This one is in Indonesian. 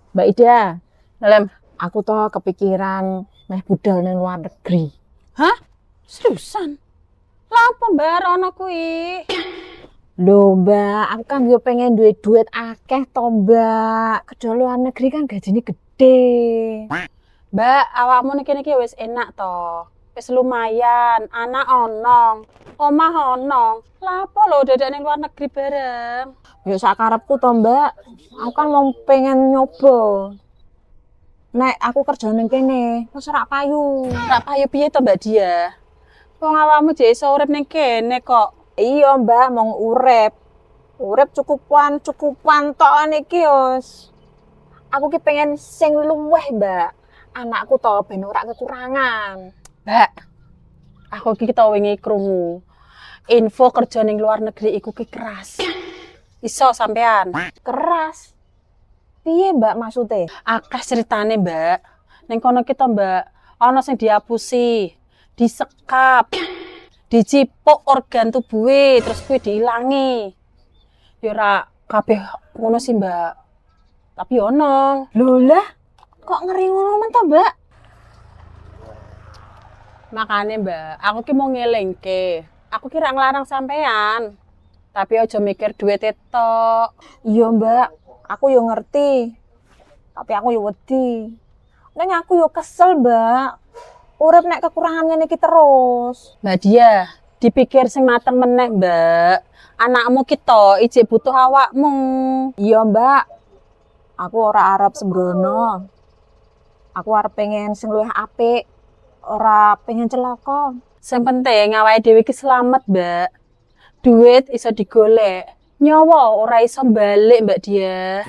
Mbak Ida, Dalam, aku tuh kepikiran meh budal nang luar negeri. hah? Seriusan? Lapa mbak rono kui? Loh Mbak, aku kan yo pengen duit akeh to Mbak. Kerja luar negeri kan gajinya gede. Mbak, awakmu niki wis enak to. Wis lumayan, anak onong, omah onong. Lapa lo dadak ning luar negeri bareng? Yo sakarepku to Mbak. Aku kan mau pengen nyoba. Nek aku kerja ning kene, terus ora payu. Rak payu piye to mbak dia? Wong awakmu jek iso urip ning kene kok. Iya Mbak, mau urip. Urip cukupan tok niki yos. Aku ki pengen sing luweh Mbak. Anakku to ben ora kekurangan. Mbak, aku iki tau wingi krungu. Info kerja ning luar negeri iku ki keras. Iso sampean. Keras. Piye Mbak maksudnya? Akeh ceritane, Mbak. Ning kono kita, Mbak, ana sing diapusi, disekap, dicipuk organ tubuhe, terus kuwi diilangi. Ya ora kabeh ngono sih, Mbak. Tapi ono. Lho lah, kok ngeri ngono men to Mbak? Makane, Mbak, aku ki mau ngelingke. Aku kira nglarang sampean. Tapi aja mikir duit tok. Iya Mbak, aku yo ngerti. Tapi aku yo wedi. Neng aku yo kesel Mbak. Urip nek kekurangan ngene iki terus. Mbak Dia, dipikir sing mateng meneh, Mbak. Anakmu kita ijek butuh awakmu. Iya Mbak, aku ora arep sembrono. Aku arep pengen sing luwih apik. Ora pengen celaka. Sing penting awake dhewe iki slamet, Mbak. Duit iso digolek. Nyawa ora iso balik, Mbak Dia.